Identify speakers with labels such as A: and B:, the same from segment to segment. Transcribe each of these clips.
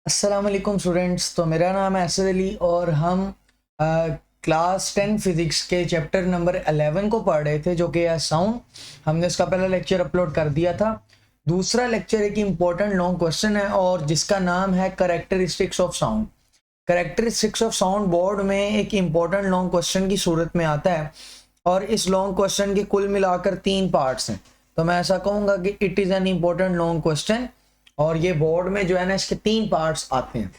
A: अस्सलाम वालेकुम स्टूडेंट्स। तो मेरा नाम है असद अली और हम क्लास 10 फिज़िक्स के चैप्टर नंबर 11 को पढ़ रहे थे, जो कि है साउंड। हमने इसका पहला लेक्चर अपलोड कर दिया था। दूसरा लेक्चर एक इम्पोर्टेंट लॉन्ग क्वेश्चन है और जिसका नाम है characteristics of sound. Characteristics of sound board में एक इम्पोर्टेंट लॉन्ग क्वेश्चन की सूरत में आता है और इस लॉन्ग क्वेश्चन के कुल मिलाकर 3 पार्ट्स हैं। तो मैं ऐसा कहूँगा कि it is an important long question और ये बोर्ड में जो है ना, इसके 3 पार्ट्स आते हैं।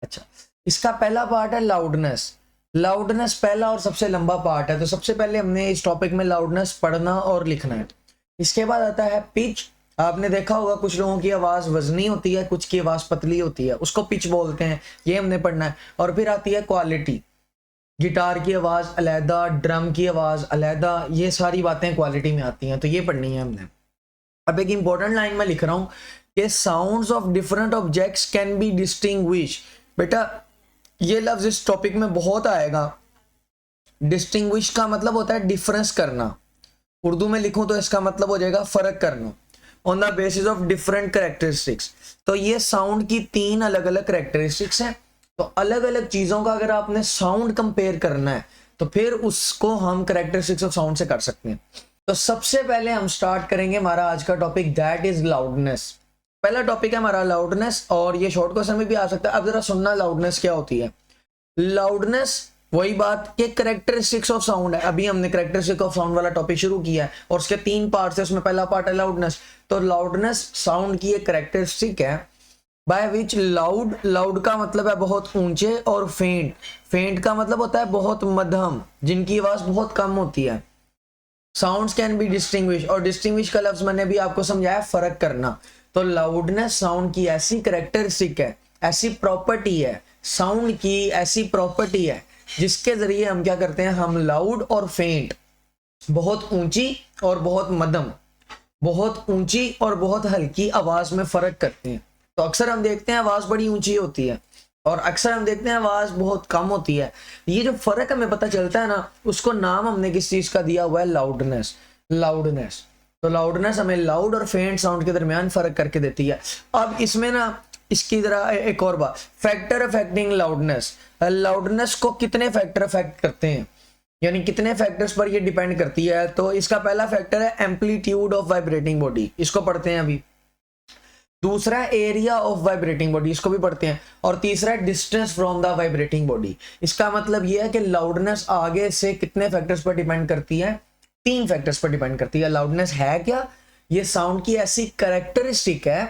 A: अच्छा, इसका पहला पार्ट है लाउडनेस। लाउडनेस पहला और सबसे लंबा पार्ट है, तो सबसे पहले हमने इस टॉपिक में लाउडनेस पढ़ना और लिखना है। इसके बाद आता है पिच। आपने देखा होगा कुछ लोगों की आवाज़ वजनी होती है, कुछ की आवाज़ पतली होती है, उसको पिच बोलते हैं, ये हमने पढ़ना है। और फिर आती है क्वालिटी। गिटार की आवाज़ अलहदा, ड्रम की आवाज़ अलहदा, ये सारी बातें क्वालिटी में आती हैं, तो ये पढ़नी है हमने। अब एक इंपॉर्टेंट लाइन में लिख रहा हूँ कि sounds of different objects can be distinguish. बेटा ये लफ्ज इस टॉपिक में बहुत आएगा। डिस्टिंग्विश का मतलब होता है डिफरेंस करना। उर्दू में लिखूं तो इसका मतलब हो जाएगा फर्क करना। On the basis of different characteristics. तो ये साउंड की 3 अलग अलग करेक्टरिस्टिक्स हैं। तो अलग अलग चीजों का अगर आपने साउंड कंपेयर करना है तो फिर उसको हम करेक्टरिस्टिक्स ऑफ साउंड से कर सकते हैं। तो सबसे पहले हम स्टार्ट करेंगे हमारा आज का टॉपिक, दैट इज लाउडनेस। पहला टॉपिक है हमारा लाउडनेस और ये शॉर्ट क्वेश्चन में भी आ सकता है। अब जरा सुनना लाउडनेस क्या होती है। लाउडनेस वही बात कि करेक्टरिस्टिक्स ऑफ साउंड है। अभी हमने करेक्टरिस्टिक ऑफ साउंड वाला टॉपिक शुरू किया है और उसके 3 पार्ट्स है। उसमें पहला पार्ट है लाउडनेस। तो लाउडनेस साउंड की एक करेक्टरिस्टिक है बाय विच लाउड, लाउड का मतलब है बहुत ऊंचे, और फेंट, फेंट का मतलब होता है बहुत मध्यम, जिनकी आवाज बहुत कम होती है। साउंड्स कैन बी डिस्टिंग्विश, और डिस्टिंग्विश का लफ्ज मैंने भी आपको समझाया, फर्क करना। तो लाउडनेस साउंड की ऐसी करेक्टरिस्टिक है, ऐसी प्रॉपर्टी है, साउंड की ऐसी प्रॉपर्टी है जिसके जरिए हम क्या करते हैं, हम लाउड और फेंट, बहुत ऊंची और बहुत मध्यम, बहुत ऊंची और बहुत हल्की आवाज में फर्क करते हैं। तो अक्सर हम देखते हैं आवाज बड़ी ऊंची होती है और अक्सर हम देखते हैं आवाज बहुत कम होती है। ये जो फर्क हमें पता चलता है ना, उसको नाम हमने किस चीज का दिया हुआ है, लाउडनेस। लाउडनेस, तो लाउडनेस हमें लाउड और फेंट साउंड के दरमियान फर्क करके देती है। अब इसमें ना इसकी तरह एक और बात, फैक्टर अफेक्टिंग लाउडनेस। लाउडनेस को कितने फैक्टर अफेक्ट करते हैं, यानी कितने फैक्टर्स पर ये डिपेंड करती है। तो इसका पहला फैक्टर है एम्पलीट्यूड ऑफ वाइब्रेटिंग बॉडी, इसको पढ़ते हैं अभी। दूसरा एरिया ऑफ वाइब्रेटिंग बॉडी, इसको भी पढ़ते हैं। और तीसरा distance from the vibrating body. इसका मतलब यह है कि लाउडनेस आगे से कितने फैक्टर्स पर डिपेंड करती है, 3 फैक्टर्स पर डिपेंड करती है। लाउडनेस है क्या, ये साउंड की ऐसी करेक्टरिस्टिक है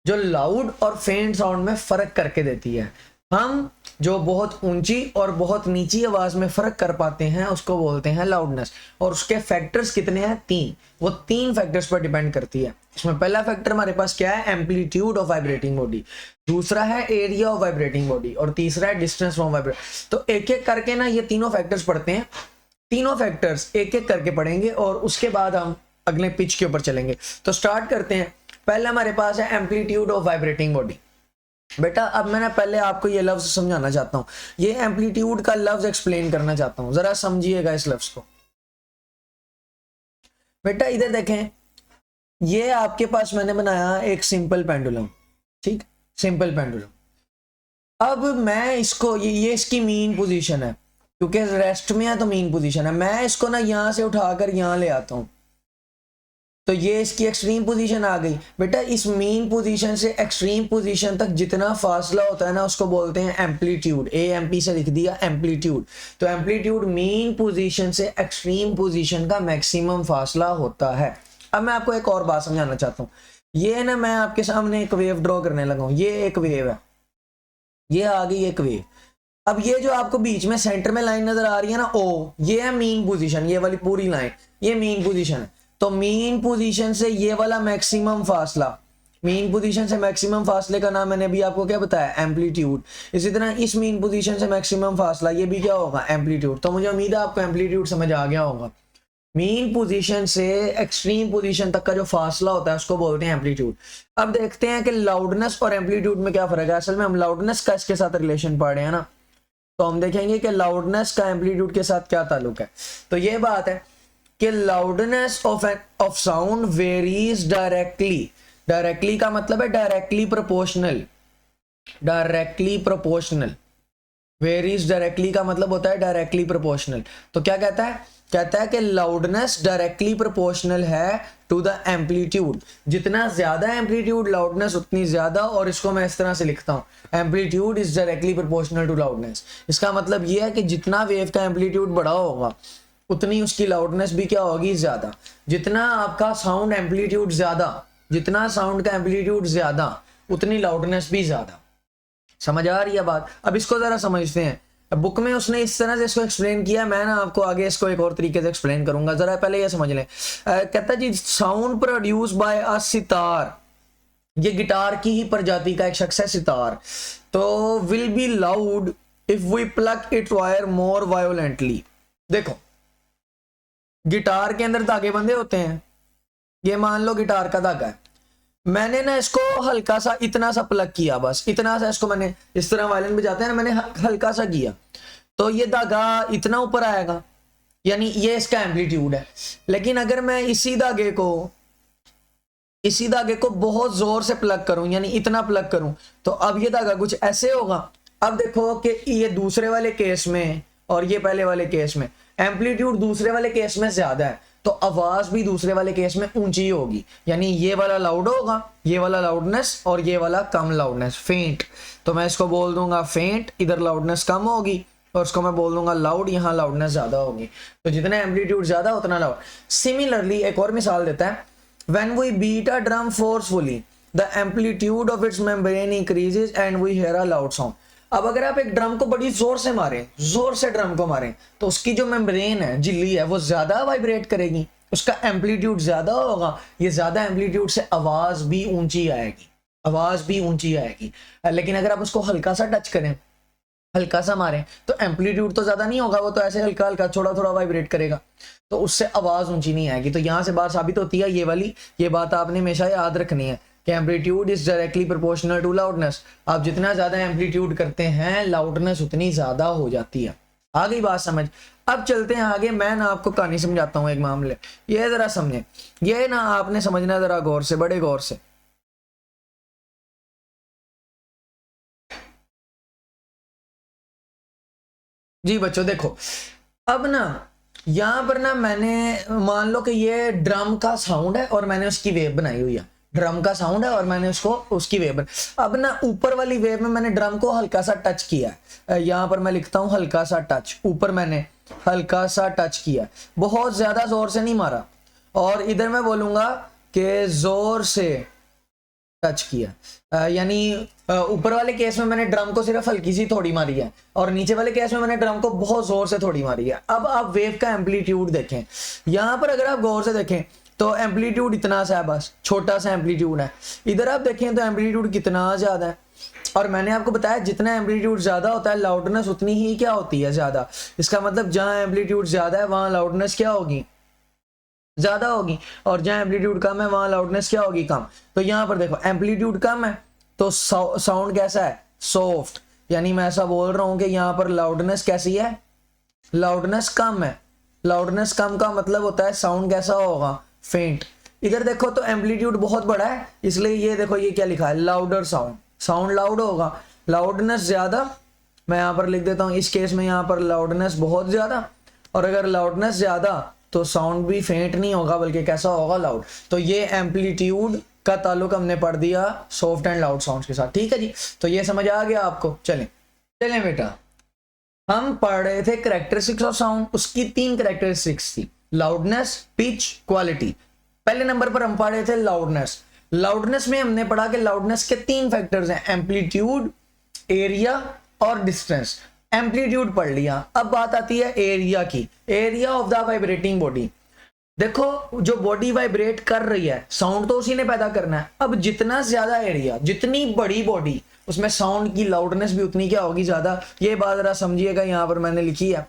A: जो लाउड और फेंट साउंड में फर्क करके देती है। हम जो बहुत ऊंची और बहुत नीची आवाज में फर्क कर पाते हैं उसको बोलते हैं लाउडनेस। और उसके फैक्टर्स कितने हैं, 3। वो 3 फैक्टर्स पर डिपेंड करती है। इसमें पहला फैक्टर हमारे पास क्या है, एम्पलीट्यूड ऑफ वाइब्रेटिंग बॉडी। दूसरा है एरिया ऑफ वाइब्रेटिंग बॉडी और तीसरा है डिस्टेंस फ्रॉम वाइब्रेट। तो एक एक करके ना ये तीनों फैक्टर्स पढ़ते हैं। तीनों फैक्टर्स एक एक करके पढ़ेंगे और उसके बाद हम अगले पिच के ऊपर चलेंगे। तो स्टार्ट करते हैं। पहले हमारे पास है एम्पलीट्यूड ऑफ वाइब्रेटिंग बॉडी। बेटा अब मैंने पहले आपको ये लफ्ज समझाना चाहता हूं, ये एम्पलीट्यूड का लफ्ज एक्सप्लेन करना चाहता हूं, जरा समझिएगा इस लफ्ज को। बेटा इधर देखें, ये आपके पास मैंने बनाया एक सिंपल पेंडुलम, ठीक, सिंपल पेंडुलम। अब मैं इसको ये इसकी मीन पोजीशन है, क्योंकि रेस्ट में है तो मीन पोजीशन है। मैं इसको ना यहां से उठाकर यहां ले आता हूं, तो ये इसकी एक्सट्रीम पोजीशन आ गई। बेटा इस मीन पोजीशन से एक्सट्रीम पोजीशन तक जितना फासला होता है ना, उसको बोलते हैं एम्पलीट्यूड। एएमपी से लिख दिया एम्पलीट्यूड। तो एम्पलीट्यूड मीन पोजीशन से एक्सट्रीम पोजीशन का मैक्सिमम फासला होता है। अब मैं आपको एक और बात समझाना चाहता हूँ। ये ना मैं आपके सामने एक वेव ड्रॉ करने लगा हूँ, ये एक वेव है, ये आ गई एक वेव। अब ये जो आपको बीच में सेंटर में लाइन नजर आ रही है ना, ओ, ये है मीन पोजीशन, ये वाली पूरी लाइन, ये मीन पोजीशन है। तो मीन पोजीशन से ये वाला मैक्सिमम फासला, मीन पोजीशन से मैक्सिमम फासले का नाम मैंने अभी आपको क्या बताया, एम्पलीट्यूड। इसी तरह इस मीन पोजीशन से मैक्सिमम फासला, ये भी क्या होगा, एम्पलीट्यूड। तो मुझे उम्मीद है आपको एम्पलीट्यूड समझ आ गया होगा। मीन पोजीशन से एक्सट्रीम पोजीशन तक का जो फासला होता है उसको बोलते हैं एम्पलीट्यूड। अब देखते हैं कि लाउडनेस और एम्पलीट्यूड में क्या फर्क है। असल में हम लाउडनेस का इसके साथ रिलेशन पढ़ रहे हैं ना, तो हम देखेंगे कि लाउडनेस का एम्पलीट्यूड के साथ क्या ताल्लुक है। तो ये बात है कि loudness of sound varies directly. Directly का मतलब है directly proportional, directly proportional. Varies directly का मतलब होता है डायरेक्टली प्रोपोर्शनल। तो क्या कहता है, कहता है कि लाउडनेस डायरेक्टली प्रोपोर्शनल है टू द एम्पलीट्यूड। जितना ज्यादा एम्पलीट्यूड लाउडनेस उतनी ज्यादा, और इसको मैं इस तरह से लिखता हूं, amplitude is directly proportional to loudness. इसका मतलब यह है कि जितना वेव का एम्पलीट्यूड बड़ा होगा उतनी उसकी लाउडनेस भी क्या होगी, ज्यादा। जितना आपका साउंड एम्पलीट्यूड ज्यादा, जितना साउंड का एम्पलीट्यूड ज्यादा उतनी लाउडनेस भी ज्यादा। समझ आ रही है बात? अब इसको जरा समझते हैं। बुक में उसने इस तरह से इसको एक्सप्लेन किया, मैं ना आपको आगे इसको एक और तरीके से एक्सप्लेन करूंगा। जरा पहले ये समझ लें। कहता जी साउंड प्रोड्यूस बाय अ सितार, ये गिटार की ही प्रजाति का एक शख्स है सितार, तो will be loud if we pluck it wire more violently. देखो गिटार के अंदर धागे बंधे होते हैं, ये मान लो गिटार का धागा है, मैंने ना इसको हल्का सा इतना सा प्लग किया, बस इतना सा इसको मैंने इस तरह वायलिन बजाते हैं ना, मैंने हल्का सा किया तो ये धागा इतना ऊपर आएगा, यानी ये इसका एम्पलीट्यूड है। लेकिन अगर मैं इसी धागे को बहुत जोर से प्लग करूं, यानी इतना प्लग करूं, तो अब ये धागा कुछ ऐसे होगा। अब देखो कि ये दूसरे वाले केस में और ये पहले वाले केस में एम्पलीट्यूड दूसरे वाले केस में ज्यादा है, तो आवाज भी दूसरे वाले केस में ऊंची होगी, यानी ये वाला लाउड होगा, ये वाला लाउडनेस, और ये वाला कम लाउडनेस, फेंट। तो मैं इसको बोल दूंगा फेंट, इधर लाउडनेस कम होगी, और उसको मैं बोल दूंगा लाउड, यहाँ लाउडनेस ज्यादा होगी। तो जितना एम्पलीट्यूड ज्यादा उतना लाउड। सिमिलरली एक और मिसाल देता है, when we beat a drum forcefully the amplitude of its membrane increases and we hear a loud sound. अब अगर आप एक ड्रम को बड़ी जोर से मारें, जोर से ड्रम को मारें, तो उसकी जो मेम्ब्रेन है, झिल्ली है, वो ज्यादा वाइब्रेट करेगी, उसका एम्पलीट्यूड ज्यादा होगा। ये ज्यादा एम्पलीट्यूड से आवाज भी ऊंची आएगी, आवाज भी ऊंची आएगी। लेकिन अगर आप उसको हल्का सा टच करें, हल्का सा मारें, तो एम्पलीट्यूड तो ज्यादा नहीं होगा, वो तो ऐसे हल्का हल्का थोड़ा थोड़ा वाइब्रेट करेगा, तो उससे आवाज ऊंची नहीं आएगी। तो यहां से बात साबित होती है ये वाली, ये बात आपने हमेशा याद रखनी है कि amplitude is directly proportional to loudness. आप जितना ज्यादा एम्पलीट्यूड करते हैं लाउडनेस उतनी ज्यादा हो जाती है। आ गई बात समझ? अब चलते हैं आगे, मैं ना आपको कहानी समझाता हूं एक मामले, ये जरा समझे, ये ना आपने समझना जरा गौर से, बड़े गौर से। जी बच्चों देखो, अब ना यहां पर ना मैंने मान लो कि ये ड्रम का साउंड है और मैंने उसकी वेव बनाई हुई है, ड्रम का साउंड है और मैंने उसको उसकी वेव अब ना ऊपर वाली वेव में मैंने ड्रम को हल्का सा टच किया है, यहां पर मैं लिखता हूं हल्का सा टच, ऊपर मैंने हल्का सा टच किया, बहुत ज्यादा जोर से नहीं मारा। और इधर मैं बोलूंगा कि जोर से टच किया, यानी ऊपर वाले केस में मैंने ड्रम को सिर्फ हल्की सी थोड़ी मारी है, और नीचे वाले केस में मैंने ड्रम को बहुत जोर से थोड़ी मारी है। अब आप वेव का एम्पलीट्यूड देखें, यहां पर अगर आप गौर से देखें तो एम्पलीट्यूड इतना सा है, बस छोटा सा एम्पलीट्यूड है। इधर आप देखें तो एम्पलीट्यूड कितना ज्यादा है, और मैंने आपको बताया जितना एम्पलीट्यूड ज्यादा होता है लाउडनेस उतनी ही क्या होती है, ज्यादा। इसका मतलब जहां एम्पलीट्यूड ज्यादा है वहां लाउडनेस क्या होगी, ज्यादा होगी, और जहां एम्पलीट्यूड कम है वहां लाउडनेस क्या होगी, कम। तो यहां पर देखो एम्पलीट्यूड कम है तो साउंड कैसा है, सॉफ्ट, यानी मैं ऐसा बोल रहा हूं कि यहां पर लाउडनेस कैसी है, लाउडनेस कम है। लाउडनेस कम का मतलब होता है साउंड कैसा होगा, फेंट। इधर देखो तो एम्पलीट्यूड बहुत बड़ा है, इसलिए ये देखो ये क्या लिखा है, लाउडर साउंड, साउंड लाउड होगा। लाउडनेस ज्यादा, मैं यहां पर लिख देता हूं इस केस में, यहां पर लाउडनेस बहुत ज्यादा, और अगर लाउडनेस ज्यादा तो साउंड भी फेंट नहीं होगा बल्कि कैसा होगा, लाउड। तो ये एम्पलीट्यूड का ताल्लुक हमने पढ़ दिया सॉफ्ट एंड लाउड साउंड्स के साथ, ठीक है जी। तो ये समझ आ गया आपको? चलें चलें बेटा, हम पढ़ रहे थे कैरेक्टरिस्टिक्स ऑफ साउंड, उसकी 3 कैरेक्टरिस्टिक्स थी, लाउडनेस, पिच, क्वालिटी। पहले नंबर पर हम पढ़ रहे थे लाउडनेस। लाउडनेस में हमने पढ़ा कि लाउडनेस के 3 फैक्टर्स हैं, एम्पलीट्यूड, एरिया और डिस्टेंस। एम्पलीट्यूड पढ़ लिया, अब बात आती है एरिया की, area of the vibrating body. देखो जो बॉडी वाइब्रेट कर रही है साउंड तो उसी ने पैदा करना है। अब जितना ज्यादा एरिया, जितनी बड़ी बॉडी, उसमें साउंड की लाउडनेस भी उतनी क्या होगी, ज्यादा। ये बात जरा समझिएगा, यहां पर मैंने लिखी है,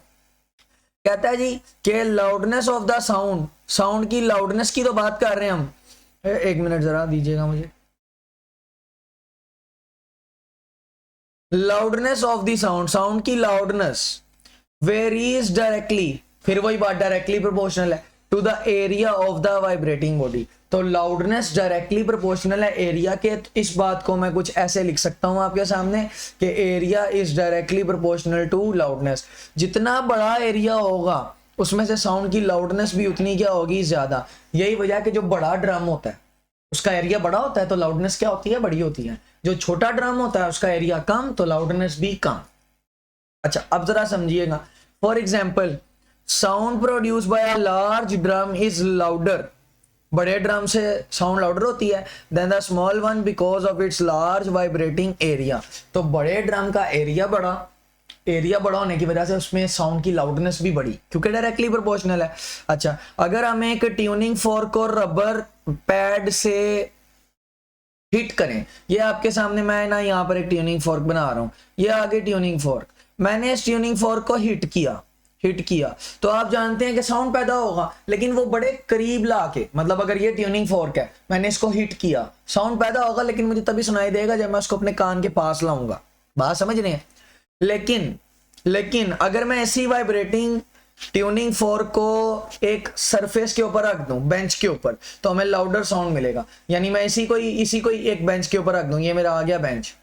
A: कहता है जी कि loudness of the sound, sound की लाउडनेस की तो बात कर रहे हैं हम। एक मिनट जरा दीजिएगा मुझे। Loudness of the sound, sound की लाउडनेस वेरीज डायरेक्टली, फिर वही बात, डायरेक्टली प्रोपोर्शनल है to the area of the vibrating body. तो लाउडनेस डायरेक्टली प्रोपोर्शनल है एरिया के। तो इस बात को मैं कुछ ऐसे लिख सकता हूं आपके सामने कि area is directly proportional to loudness. जितना बड़ा एरिया होगा उसमें से साउंड की लाउडनेस भी उतनी क्या होगी, ज्यादा। यही वजह है कि जो बड़ा ड्रम होता है उसका एरिया बड़ा होता है तो लाउडनेस क्या होती है, बड़ी होती है। जो छोटा ड्रम होता है उसका एरिया कम तो लाउडनेस भी कम। अच्छा अब जरा समझिएगा। For example sound produce by a large drum is louder. बड़े ड्रम से साउंड लाउडर होती है than the small one because of its large vibrating area. तो बड़े ड्रम का एरिया बड़ा होने की वजह से उसमें साउंड की लाउडनेस भी बड़ी, क्योंकि डायरेक्टली प्रोपोर्शनल है। अच्छा अगर हम एक ट्यूनिंग फोर्क और रबर पैड से हिट करें, ये आपके सामने मैं ना यहाँ पर एक ट्यूनिंग फोर्क बना रहा हूँ, ये आगे ट्यूनिंग फोर्क, मैंने इस ट्यूनिंग फोर्क को हिट किया तो आप जानते हैं कि साउंड पैदा होगा, लेकिन वो बड़े करीब ला के, मतलब अगर ये ट्यूनिंग फोर्क है मैंने इसको हिट किया, साउंड पैदा होगा लेकिन मुझे तभी सुनाई देगा जब मैं उसको अपने कान के पास लाऊंगा। बात समझ रहे हैं? लेकिन अगर मैं ऐसी वाइब्रेटिंग ट्यूनिंग फोर्क को एक सरफेस के ऊपर रख दूं, बेंच के ऊपर, तो हमें लाउडर साउंड मिलेगा। यानी मैं इसी को एक बेंच के ऊपर रख दूं, ये मेरा आ गया बेंच।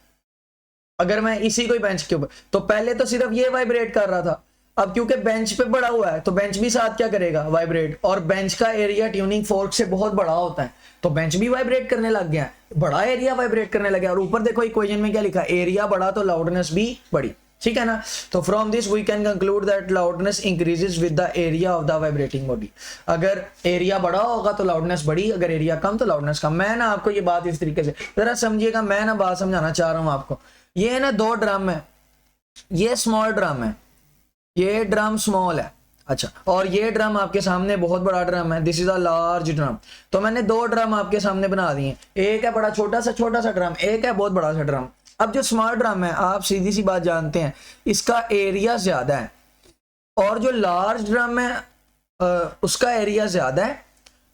A: अगर मैं इसी को बेंच के ऊपर, तो पहले तो सिर्फ ये वाइब्रेट कर रहा था, अब क्योंकि बेंच पे बड़ा हुआ है तो बेंच भी साथ क्या करेगा, वाइब्रेट। और बेंच का एरिया ट्यूनिंग फोर्क से बहुत बड़ा होता है तो बेंच भी वाइब्रेट करने लग गया, बड़ा एरिया वाइब्रेट करने लग गया। और ऊपर देखो इक्वेशन में क्या लिखा, एरिया बड़ा तो लाउडनेस भी बड़ी, ठीक है ना। तो from this we can conclude that loudness increases with the area of the vibrating body. अगर एरिया बड़ा होगा तो लाउडनेस बड़ी, अगर एरिया कम तो लाउडनेस कम। मैं ना आपको ये बात इस तरीके से जरा समझिएगा, मैं ना बात समझाना चाह रहा हूं आपको। ये ना दो ड्रम है, ये स्मॉल ड्रम है, ये ड्रम स्मॉल है, अच्छा, और ये ड्रम आपके सामने बहुत बड़ा ड्रम है, this is a large drum. तो मैंने दो ड्रम आपके सामने बना दिए, एक है बड़ा छोटा सा ड्रम, एक है बहुत बड़ा सा ड्रम। अब जो स्मॉल ड्रम है आप सीधी सी बात जानते हैं इसका एरिया ज्यादा है, और जो लार्ज ड्रम है उसका एरिया ज्यादा है,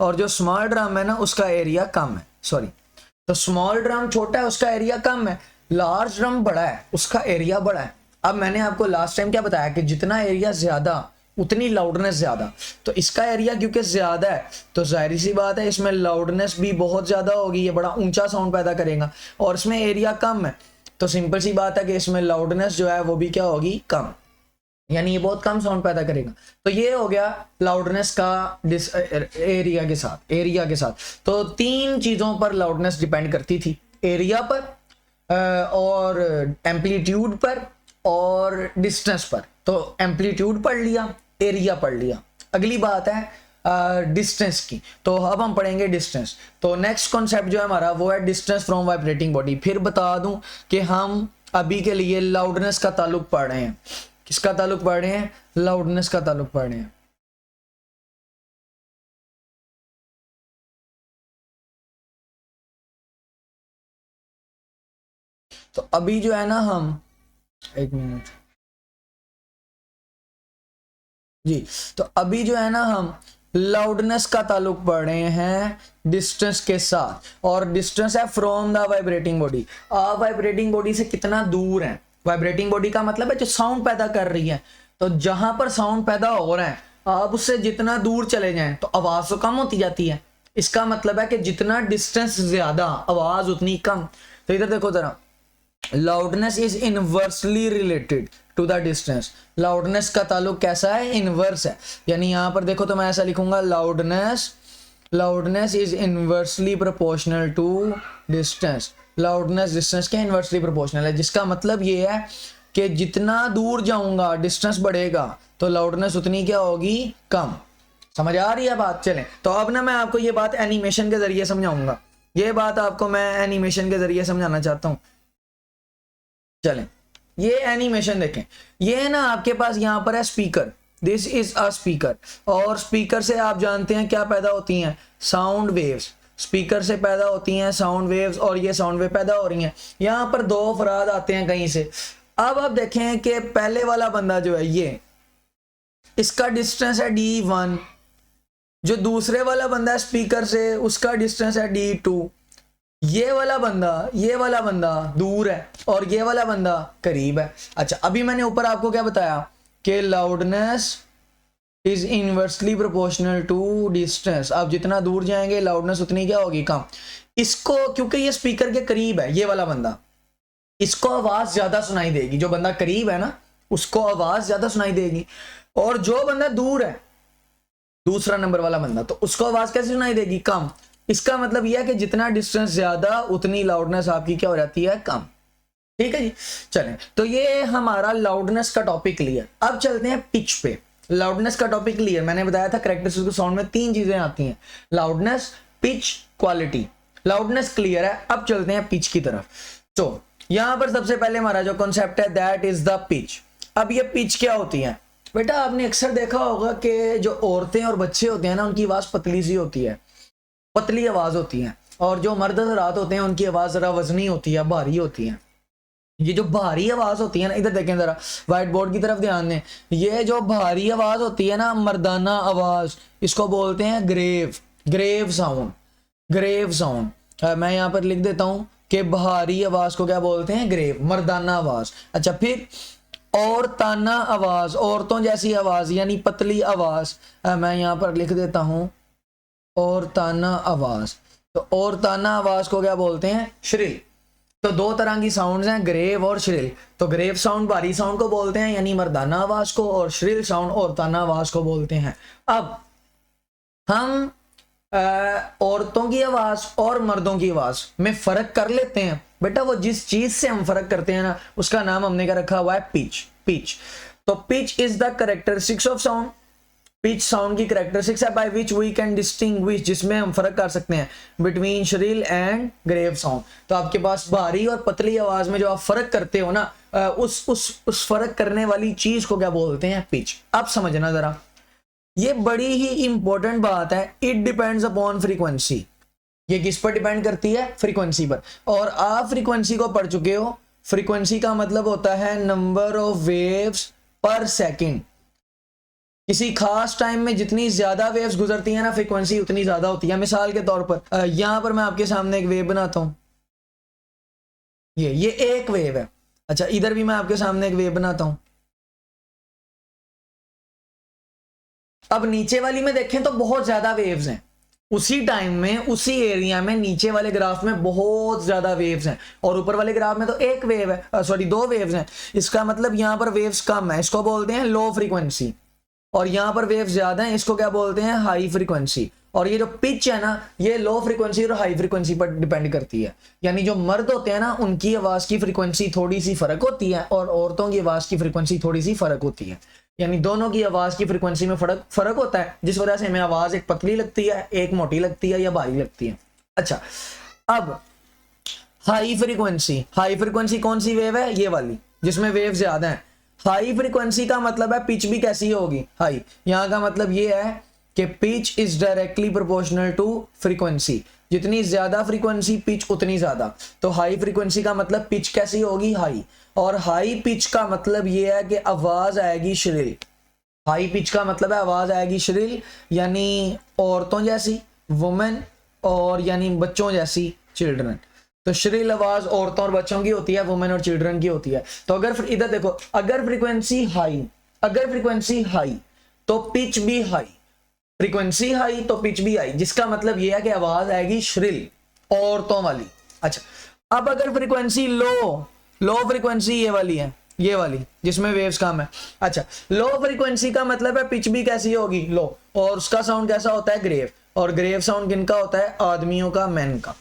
A: और जो स्मॉल ड्रम है ना उसका एरिया कम है। सॉरी, तो स्मॉल ड्रम छोटा है उसका एरिया कम है, लार्ज ड्रम बड़ा है उसका एरिया बड़ा है। अब मैंने आपको लास्ट टाइम क्या बताया कि जितना एरिया ज्यादा उतनी लाउडनेस ज्यादा। तो इसका एरिया क्योंकि ज्यादा है तो जाहिर सी बात है इसमें लाउडनेस भी बहुत ज्यादा होगी, ये बड़ा ऊंचा साउंड पैदा करेगा। और इसमें एरिया कम है तो सिंपल सी बात है कि इसमें लाउडनेस जो है वो भी क्या होगी, कम, यानी ये बहुत कम साउंड पैदा करेगा। तो ये हो गया लाउडनेस का एरिया के साथ। तो तीन चीजों पर लाउडनेस डिपेंड करती थी, एरिया पर और एम्पलीट्यूड पर और डिस्टेंस पर। तो एम्पलीट्यूड पढ़ लिया, एरिया पढ़ लिया, अगली बात है डिस्टेंस की। तो अब हम पढ़ेंगे डिस्टेंस। तो नेक्स्ट कॉन्सेप्ट जो है हमारा वो है डिस्टेंस फ्रॉम वाइब्रेटिंग बॉडी। फिर बता दूं कि हम अभी के लिए लाउडनेस का ताल्लुक पढ़ रहे हैं, किसका ताल्लुक पढ़ रहे हैं, लाउडनेस का ताल्लुक पढ़ रहे हैं। तो अभी जो है ना हम, एक मिनट जी, तो अभी जो है ना हम लाउडनेस का ताल्लुक पढ़ रहे हैं डिस्टेंस के साथ, और डिस्टेंस है फ्रॉम द वाइब्रेटिंग बॉडी। आप वाइब्रेटिंग बॉडी से कितना दूर है, वाइब्रेटिंग बॉडी का मतलब है जो साउंड पैदा कर रही है। तो जहां पर साउंड पैदा हो रहा है आप उससे जितना दूर चले जाएं तो आवाज तो कम होती जाती है। इसका मतलब है कि जितना डिस्टेंस ज्यादा आवाज उतनी कम। तो इधर देखो जरा, loudness is inversely related to the distance. Loudness का ताल्लुक कैसा है, इनवर्स है। यानी यहां पर देखो तो मैं ऐसा लिखूंगा, loudness is inversely proportional to distance. Loudness distance के इनवर्सली प्रोपोर्शनल है, जिसका मतलब ये है कि जितना दूर जाऊंगा डिस्टेंस बढ़ेगा तो लाउडनेस उतनी क्या होगी, कम। समझ आ रही है बात? चलें, तो अब ना मैं आपको ये बात एनिमेशन के जरिए समझाऊंगा, ये बात आपको मैं एनिमेशन के जरिए समझाना चाहता हूं। चलें, ये एनिमेशन देखें, ये ना आपके पास यहां पर है speaker, this is a speaker, और स्पीकर से आप जानते हैं क्या पैदा होती हैं, साउंड वेव्स। स्पीकर से पैदा होती हैं साउंड वेव्स, और ये साउंड वेव पैदा हो रही हैं। यहां पर दो अफराद आते हैं कहीं से। अब आप देखें कि पहले वाला बंदा जो है ये, इसका डिस्टेंस है D1, जो दूसरे वाला बंदा है स्पीकर से उसका डिस्टेंस है D2। ये वाला बंदा दूर है और ये वाला बंदा करीब है। अच्छा, अभी मैंने ऊपर आपको क्या बताया कि loudness is inversely proportional to distance. आप जितना दूर जाएंगे लाउडनेस उतनी क्या होगी, कम। इसको क्योंकि ये स्पीकर के करीब है, ये वाला बंदा, इसको आवाज ज्यादा सुनाई देगी। जो बंदा करीब है ना उसको आवाज ज्यादा सुनाई देगी, और जो बंदा दूर है, दूसरा नंबर वाला बंदा, तो उसको आवाज कैसे सुनाई देगी, कम। इसका मतलब यह है कि जितना डिस्टेंस ज्यादा उतनी लाउडनेस आपकी क्या हो जाती है, कम। ठीक है जी, चलें। तो ये हमारा लाउडनेस का टॉपिक क्लियर। अब चलते हैं पिच पे। लाउडनेस का टॉपिक क्लियर। मैंने बताया था कैरेक्टरिस्टिक्स ऑफ साउंड में 3 चीजें आती हैं, loudness, pitch, quality. Loudness clear है, अब चलते हैं पिच की तरफ। तो यहां पर सबसे पहले हमारा जो कॉन्सेप्ट है दैट इज द पिच। अब ये पिच क्या होती है बेटा, आपने अक्सर देखा होगा कि जो औरतें और बच्चे होते हैं ना उनकी आवाज पतली सी होती है, पतली आवाज होती है, और जो मर्द हजरात होते हैं उनकी आवाज जरा वजनी होती है, भारी होती है। ये जो भारी आवाज होती है ना, इधर देखें जरा, व्हाइट बोर्ड की तरफ ध्यान दें। ये जो भारी आवाज होती है ना, मर्दाना आवाज, इसको बोलते हैं grave, grave sound, grave sound. मैं यहां पर लिख देता हूं कि भारी आवाज को क्या बोलते हैं, ग्रेव, मर्दाना आवाज। अच्छा, फिर औरताना आवाज, औरतों जैसी आवाज यानी पतली आवाज, मैं यहां पर लिख देता हूं औरताना आवाज। तो औरताना आवाज को क्या बोलते हैं, श्रिल। तो 2 तरह की साउंड्स हैं, ग्रेव और श्रिल। तो ग्रेव साउंड भारी साउंड को बोलते हैं यानी मर्दाना आवाज को, और श्रिल साउंड औरताना आवाज को बोलते हैं। अब हम औरतों की आवाज और मर्दों की आवाज में फर्क कर लेते हैं। बेटा वो जिस चीज से हम फर्क करते हैं ना उसका नाम हमने क्या रखा हुआ है, पिच। पिच, तो pitch is the characteristics of sound. Pitch sound की कैरेक्टरिस्टिक्स है by which we can distinguish, जिसमें हम फर्क कर सकते हैं between shrill and grave sound. तो आपके पास भारी और पतली आवाज में जो आप फर्क करते हो ना, उस फर्क करने वाली चीज को क्या बोलते हैं, पिच। अब समझना जरा, ये बड़ी ही इंपॉर्टेंट बात है। It depends upon frequency. ये किस पर डिपेंड करती है, फ्रीक्वेंसी पर। और आप फ्रीक्वेंसी को पढ़ चुके हो। फ्रीक्वेंसी का मतलब होता है नंबर ऑफ वेव्स पर सेकंड। किसी खास टाइम में जितनी ज्यादा वेव्स गुजरती हैं ना, फ्रीक्वेंसी उतनी ज्यादा होती है। मिसाल के तौर पर यहां पर मैं आपके सामने एक वेव बनाता हूं, ये एक वेव है। अच्छा, इधर भी मैं आपके सामने एक वेव बनाता हूं। अब नीचे वाली में देखें तो बहुत ज्यादा वेव्स हैं, उसी टाइम में उसी एरिया में नीचे वाले ग्राफ में बहुत ज्यादा वेव्स हैं, और ऊपर वाले ग्राफ में तो एक वेव है, सॉरी 2 वेव्स हैं। इसका मतलब यहां पर वेव्स कम है, इसको बोलते हैं लो फ्रीक्वेंसी। और यहां पर वेव्स ज्यादा हैं, इसको क्या बोलते हैं, हाई फ्रीक्वेंसी। और ये जो पिच है ना, ये लो फ्रीक्वेंसी और हाई फ्रीक्वेंसी पर डिपेंड करती है। यानी जो मर्द होते हैं ना उनकी आवाज की फ्रीक्वेंसी थोड़ी सी फर्क होती है, और औरतों की आवाज की फ्रीक्वेंसी थोड़ी सी फर्क होती है। यानी दोनों की आवाज की फ्रीक्वेंसी में फर्क होता है, जिस वजह से हमें आवाज एक पतली लगती है, एक मोटी लगती है या भारी लगती है। अच्छा, अब हाई फ्रीक्वेंसी कौन सी वेव है, ये वाली जिसमें वेव ज्यादा है। हाई फ्रीक्वेंसी का मतलब है पिच भी कैसी होगी, हाई। यहां का मतलब ये है कि pitch is directly proportional to frequency. जितनी ज्यादा फ्रीक्वेंसी पिच उतनी ज्यादा। तो हाई फ्रीक्वेंसी का मतलब पिच कैसी होगी, हाई। और हाई पिच का मतलब ये है कि आवाज आएगी श्रिल। हाई पिच का मतलब है आवाज आएगी श्रिल, यानी औरतों जैसी, वुमेन, और यानी बच्चों जैसी, चिल्ड्रन। तो श्रिल आवाज औरतों और बच्चों की होती है, वुमेन और चिल्ड्रन की होती है। तो अगर इधर देखो, अगर फ्रीक्वेंसी हाई तो पिच भी हाई, फ्रीक्वेंसी हाई तो पिच भी हाई, जिसका मतलब यह है कि आवाज आएगी श्रिल, औरतों वाली। अच्छा, अब अगर फ्रीक्वेंसी लो फ्रीक्वेंसी ये वाली है, ये वाली जिसमें वेव्स कम है। अच्छा, लो फ्रीक्वेंसी का मतलब है पिच भी कैसी होगी, लो, और उसका साउंड कैसा होता है, ग्रेव। और ग्रेव साउंड किनका होता है, आदमियों का, मैन का।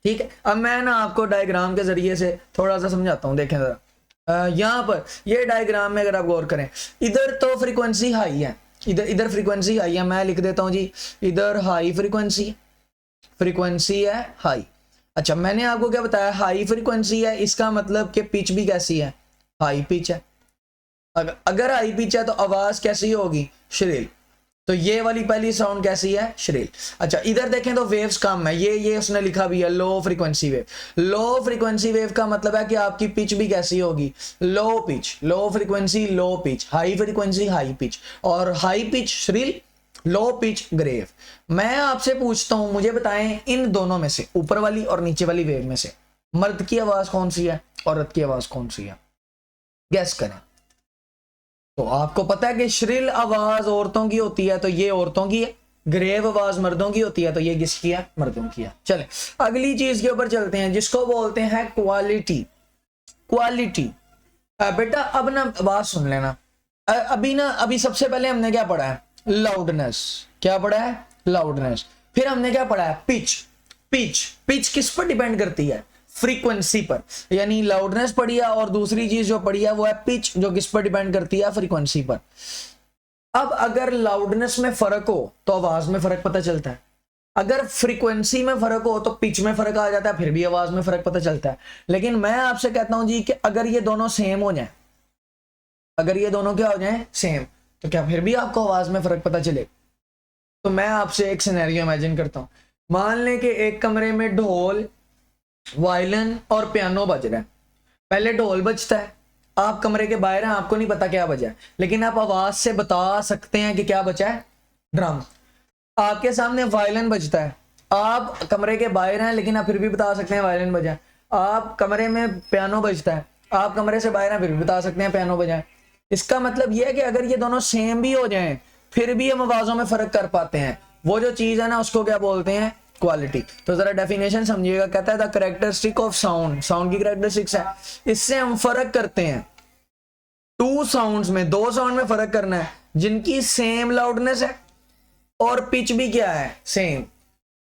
A: ठीक है, अब मैं ना आपको डायग्राम के जरिए से थोड़ा सा समझाता हूं। देखें जरा, यहां पर ये डायग्राम में अगर आप गौर करें, इधर तो फ्रीक्वेंसी हाई है, इधर फ्रीक्वेंसी हाई है। मैं लिख देता हूं जी, इधर हाई फ्रीक्वेंसी है, हाई। अच्छा, मैंने आपको क्या बताया, हाई फ्रीक्वेंसी है, इसका मतलब कि पिच भी कैसी है, हाई पिच है। अगर हाई पिच है तो आवाज कैसी होगी, श्रिल। तो ये वाली पहली साउंड कैसी है, श्रिल। अच्छा, इधर देखें तो वेव्स कम है, ये उसने लिखा भी है low frequency wave. Low frequency wave का मतलब है कि आपकी पिच भी कैसी होगी, low pitch. Low frequency low pitch, high frequency high pitch, और high pitch shrill, low pitch grave. मैं आपसे पूछता हूं, मुझे बताएं इन दोनों में से, ऊपर वाली और नीचे वाली वेव में से, मर्द की आवाज कौन सी है, औरत की आवाज कौन सी है, गैस करें। तो आपको पता है कि श्रिल आवाज औरतों की होती है तो ये औरतों की है, ग्रेव आवाज मर्दों की होती है तो ये किसकी है, मर्दों की है। चले अगली चीज के ऊपर चलते हैं जिसको बोलते हैं क्वालिटी। क्वालिटी बेटा अब ना बात सुन लेना, अभी सबसे पहले हमने क्या पढ़ा है, लाउडनेस। क्या पढ़ा है, लाउडनेस। फिर हमने क्या पढ़ा है, पिच। पिच किस पर डिपेंड करती है, फ्रीक्वेंसी पर, यानी लाउडनेस पढ़ी है और दूसरी चीज जो पढ़ी है वो है पिच, जो किस पर डिपेंड करती है, फ्रीक्वेंसी पर। अब अगर लाउडनेस में फर्क हो तो आवाज में फर्क पता चलता है, अगर फ्रीक्वेंसी में फर्क हो तो पिच में फर्क आ जाता है, फिर भी आवाज में फर्क पता चलता है। लेकिन मैं आपसे कहता हूं जी कि अगर ये दोनों सेम हो जाए, अगर ये दोनों क्या हो जाए, सेम, तो क्या फिर भी आपको आवाज में फर्क पता चले? तो मैं आपसे एक सिनेरियो इमेजिन करता हूं, मान लें कि एक कमरे में ढोल, वायलिन और पियानो बज रहा है। पहले ढोल बजता है, आप कमरे के बाहर हैं, आपको नहीं पता क्या बजा है, लेकिन आप आवाज से बता सकते हैं कि क्या बचा है, ड्रम। आपके सामने वायलिन बजता है, आप कमरे के बाहर हैं लेकिन आप फिर भी बता सकते हैं वायलिन बजा है। आप कमरे में पियानो बजता है, आप कमरे से बाहर हैं फिर भी बता सकते हैं पियानो बजा है। इसका मतलब यह है कि अगर ये दोनों सेम भी हो जाएं फिर भी हम आवाजों में फर्क कर पाते हैं। वो जो चीज है ना उसको क्या बोलते हैं, क्वालिटी। तो जरा डेफिनेशन समझिएगा, कहता है the characteristic of sound, sound की कैरेक्टरिस्टिक्स है, इससे हम फर्क करते हैं टू साउंड्स में, दो साउंड में फर्क करना है जिनकी सेम लाउडनेस है और पिच भी क्या है, सेम।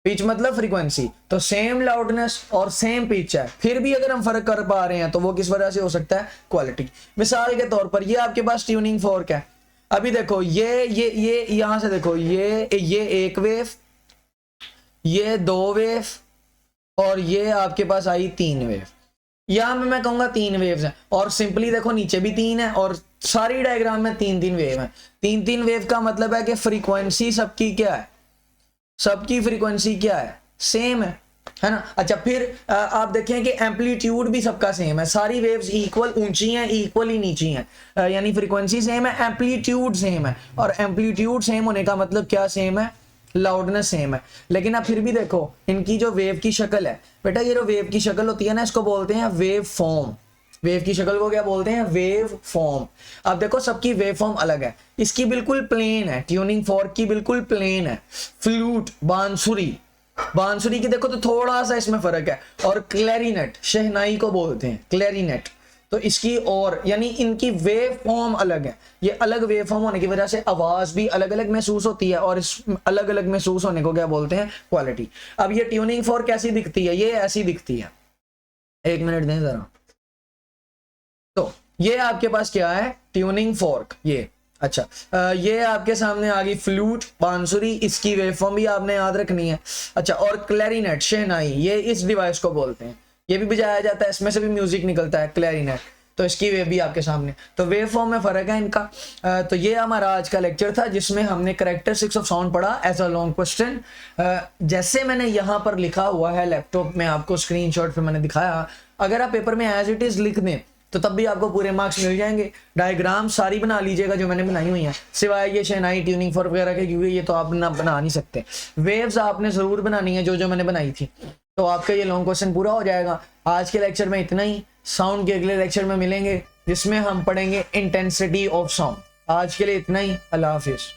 A: पिच मतलब फ्रीक्वेंसी, तो सेम लाउडनेस और सेम पिच है, फिर भी अगर हम फर्क कर पा रहे हैं तो वो किस वजह से हो सकता है, क्वालिटी। मिसाल के तौर पर ये आपके पास ट्यूनिंग फोर्क है, अभी देखो ये यहां से देखो, ये एक वेव, ये दो वेव और ये आपके पास आई तीन वेव। यहां में मैं कहूंगा तीन वेव्स हैं, और सिंपली देखो नीचे भी तीन है और सारी डायग्राम में तीन तीन वेव है। तीन तीन वेव का मतलब है कि फ्रीक्वेंसी सबकी क्या है, सबकी फ्रीक्वेंसी क्या है, सेम है ना। अच्छा फिर आप देखें कि एम्पलीट्यूड भी सबका सेम है, सारी वेव्स इक्वल ऊंची हैं, इक्वली नीची हैं, यानी फ्रीक्वेंसी सेम है, एम्पलीट्यूड सेम है। और एम्पलीट्यूड सेम होने का मतलब क्या सेम है, लाउडनेस सेम है। लेकिन आप फिर भी देखो इनकी जो वेव की शक्ल है, बेटा ये जो वेव की शक्ल होती है ना इसको बोलते हैं वेव फॉर्म। वेव की शक्ल को क्या बोलते हैं, वेव फॉर्म। अब देखो सबकी वेव फॉर्म अलग है, इसकी बिल्कुल प्लेन है, ट्यूनिंग फोर्क की बिल्कुल प्लेन है। फ्लूट, बांसुरी की देखो तो थोड़ा सा इसमें फर्क है। और क्लैरिनेट, शहनाई को बोलते हैं क्लैरिनेट, तो इसकी और यानी इनकी वेव फॉर्म अलग है। ये अलग वेव फॉर्म होने की वजह से आवाज भी अलग अलग महसूस होती है, और इस अलग अलग महसूस होने को क्या बोलते हैं, क्वालिटी। अब ये ट्यूनिंग फोर्क कैसी दिखती है, ये ऐसी दिखती है, एक मिनट दें जरा। तो ये आपके पास क्या है, ट्यूनिंग फोर्क, ये अच्छा ये आपके सामने आ गई फ्लूट, बांसुरी, इसकी वेवफॉर्म भी आपने याद रखनी है। अच्छा और क्लैरिनेट, शहनाई, ये इस डिवाइस को बोलते हैं, ये भी बजाया जाता है, इसमें से भी म्यूजिक निकलता है, क्लैरिनेट, तो इसकी वेव भी आपके सामने। तो वेव फॉर्म में फर्क है इनका। तो ये हमारा आज का लेक्चर था जिसमें हमने कैरेक्टरिस्टिक्स ऑफ साउंड पढ़ा एज अ लॉन्ग क्वेश्चन। जैसे मैंने यहाँ पर लिखा हुआ है लैपटॉप में, आपको स्क्रीनशॉट पे मैंने दिखाया, अगर आप पेपर में एज इट इज लिख दें तो तब भी आपको पूरे मार्क्स मिल जाएंगे। डायग्राम सारी बना लीजिएगा जो मैंने बनाई हुई हैं, सिवाय ये शहनाई, ट्यूनिंग फोर्क वगैरह के, क्योंकि ये तो आप बना नहीं सकते। वेव्स आपने जरूर बनानी है जो जो मैंने बनाई थी, तो आपका ये लॉन्ग क्वेश्चन पूरा हो जाएगा। आज के लेक्चर में इतना ही, साउंड के अगले लेक्चर में मिलेंगे जिसमें हम पढ़ेंगे इंटेंसिटी ऑफ साउंड। आज के लिए इतना ही, अल्लाह हाफिज।